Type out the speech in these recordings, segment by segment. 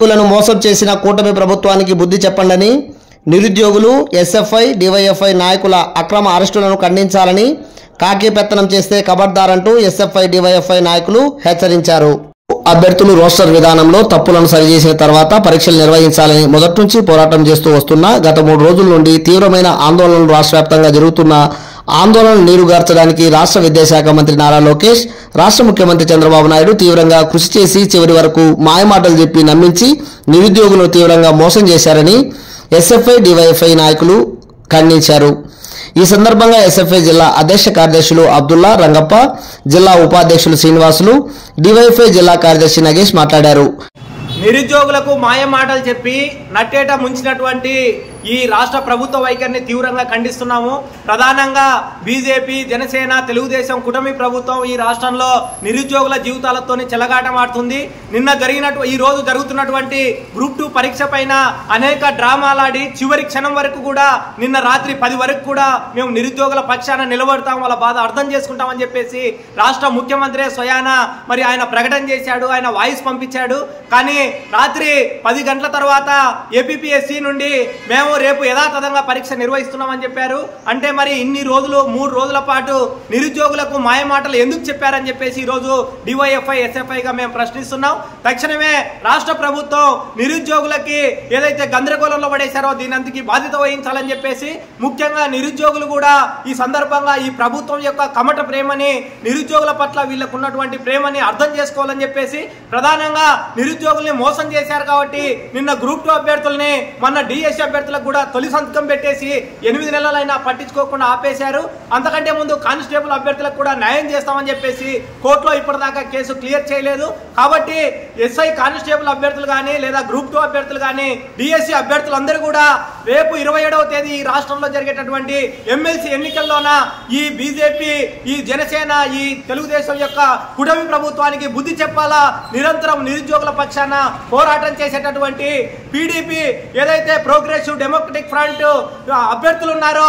మోసం చేసిన కూటమి ప్రభుత్వానికి బుద్ధి చెప్పండని నిరుద్యోగులు ఎస్ఎఫ్ఐ డివైఎఫ్ఐ నాయకుల అక్రమ అరెస్టులను ఖండించాలని కాకి పెత్తనం చేస్తే ఖబర్దారంటూ ఎస్ఎఫ్ఐ డివైఎఫ్ఐ నాయకులు హెచ్చరించారు. అభ్యర్థులు రోస్టర్ విధానంలో తప్పులను సరిచేసిన తర్వాత పరీక్షలు నిర్వహించాలని మొదటి నుంచి పోరాటం చేస్తూ వస్తున్న గత 3 రోజుల నుండి తీవ్రమైన ఆందోళనలు రాష్ట్ర వ్యాప్తంగా జరుగుతున్న ఆందోళనలు నీరుగార్చడానికి రాష్ట్ర విద్యాశాఖ మంత్రి నారా లోకేష్, రాష్ట్ర ముఖ్యమంత్రి చంద్రబాబు నాయుడు తీవ్రంగా కృషి చేసి చివరి వరకు మాయమాటలు చెప్పి నమ్మించి నిరుద్యోగులను తీవ్రంగా మోసం చేశారని ఎస్ఎఫ్ఐ డివైఎఫ్ఐ నాయకులు ఖండించారు. ఈ సందర్భంగా ఎస్ఎఫ్ఐ జిల్లా అధ్యక్ష కార్యదర్శులు అబ్దుల్లా, రంగప్ప, జిల్లా ఉపాధ్యక్షులు శ్రీనివాసులు, డివైఎఫ్ఐ జిల్లా కార్యదర్శి నగేష్ మాట్లాడారు. నిరుద్యోగులకు మాయమాటలు చెప్పి నట్టేట ముంచినటువంటి ఈ రాష్ట్ర ప్రభుత్వ వైఖరిని తీవ్రంగా ఖండిస్తున్నాము. ప్రధానంగా బీజేపీ, జనసేన, తెలుగుదేశం కూటమి ప్రభుత్వం ఈ రాష్ట్రంలో నిరుద్యోగుల జీవితాలతో చెలగాటమాడుతుంది. ఈ రోజు జరుగుతున్నటువంటి గ్రూప్ 2 పరీక్ష పైన అనేక డ్రామాలాడి చివరి క్షణం వరకు కూడా నిన్న రాత్రి 10 వరకు కూడా మేము నిరుద్యోగుల పక్షాన నిలబడతాం, వాళ్ళ బాధ అర్థం చేసుకుంటామని చెప్పేసి రాష్ట్ర ముఖ్యమంత్రి స్వయాన మరి ఆయన ప్రకటన చేశాడు, ఆయన వాయిస్ పంపించాడు. కానీ రాత్రి 10 గంటల తర్వాత ఏపీపీఎస్సీ నుండి మేము రేపు యథాతథంగా పరీక్ష నిర్వహిస్తున్నామని చెప్పారు. అంటే మరి ఇన్ని రోజులు 3 రోజుల పాటు నిరుద్యోగులకు మాయమాటలు ఎందుకు చెప్పారని చెప్పేసి ఈరోజు డివైఎఫ్ఐ ఎస్ఎఫ్ఐగా మేము ప్రశ్నిస్తున్నాం. తక్షణమే రాష్ట్ర ప్రభుత్వం నిరుద్యోగులకి ఏదైతే గందరగోళంలో పడేశారో దీనందుకు బాధ్యత వహించాలని చెప్పేసి, ముఖ్యంగా నిరుద్యోగులు కూడా ఈ సందర్భంగా ఈ ప్రభుత్వం యొక్క కమట ప్రేమని, నిరుద్యోగుల పట్ల వీళ్ళకు ఉన్నటువంటి ప్రేమని అర్థం చేసుకోవాలని చెప్పేసి, ప్రధానంగా నిరుద్యోగుల్ని మోసం చేశారు కాబట్టి నిన్న గ్రూప్ 2 అభ్యర్థుల్ని, మొన్న డిఎస్సీ అభ్యర్థులకు కూడా తొలి సంతకం పెట్టేసి 8 నెలలైనా పట్టించుకోకుండా ఆపేశారు. అంతకంటే ముందు కానిస్టేబుల్ అభ్యర్థులకు కూడా న్యాయం చేస్తామని చెప్పేసి కోర్టులో ఇప్పటిదాకా కేసు క్లియర్ చేయలేదు. కాబట్టి ఎస్ఐ కానిస్టేబుల్ అభ్యర్థులు కానీ లేదా గ్రూప్ 2 అభ్యర్థులు కానీ డిఎస్సీ అభ్యర్థులందరూ కూడా రేపు 27వ తేదీ ఈ రాష్ట్రంలో జరిగేటటువంటి ఎమ్మెల్సీ ఎన్నికల్లోన ఈ బీజేపీ, ఈ జనసేన, ఈ తెలుగుదేశం యొక్క కూటమి ప్రభుత్వానికి బుద్ధి చెప్పాలా, నిరంతరం నిరుద్యోగుల పక్షాన పోరాటం చేసేటటువంటి పీడీపీ ఏదైతే ప్రోగ్రెసివ్ డెమోక్రటిక్ ఫ్రంట్ అభ్యర్థులు ఉన్నారో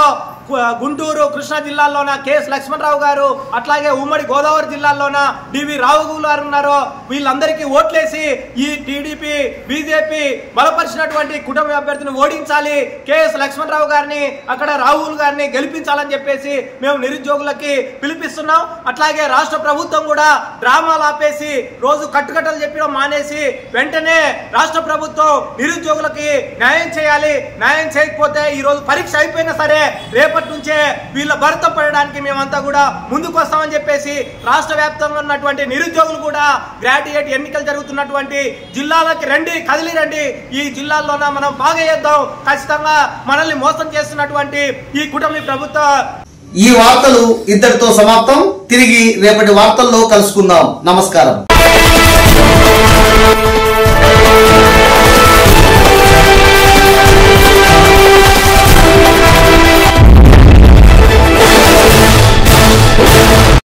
గుంటూరు, కృష్ణా జిల్లాల్లోన కేఎస్ లక్ష్మణరావు గారు, అట్లాగే ఉమ్మడి గోదావరి జిల్లాల్లోన డివి రావు గారు ఉన్నారో వీళ్ళందరికీ ఓట్లేసి ఈ టీడీపీ, బీజేపీ బలపరిచినటువంటి కుటుంబ అభ్యర్థిని ఓడించాలి, కేఎస్ లక్ష్మణరావు గారిని, అక్కడ రాహుల్ గారిని గెలిపించాలని చెప్పేసి మేము నిరుద్యోగులకి పిలిపిస్తున్నాం. అట్లాగే రాష్ట్ర ప్రభుత్వం కూడా డ్రామాలు ఆపేసి రోజు కట్టుకట్టలు చెప్పడం మానేసి వెంటనే రాష్ట్ర ప్రభుత్వం నిరుద్యోగులకి న్యాయం చేయాలి. న్యాయం చేయకపోతే ఈ రోజు పరీక్ష అయిపోయినా సరే రేపటి నుంచే వీళ్ళ భరతం పడడానికి మేమంతా కూడా ముందుకు వస్తామని చెప్పేసి రాష్ట్ర వ్యాప్తంగా ఉన్నటువంటి నిరుద్యోగులు కూడా గ్రాడ్యుయేట్ ఎన్నికలు జరుగుతున్నటువంటి జిల్లాలకి రండి, కదిలి రండి, ఈ జిల్లాల్లోన మనం బాగా చేద్దాం. ఖచ్చితంగా మనల్ని మోసం చేస్తున్నటువంటి ఈ కూటమి ప్రభుత్వం. ఈ వార్తలు ఇంతటితో సమాప్తం. తిరిగి రేపటి వార్తల్లో కలుసుకుందాం. నమస్కారం.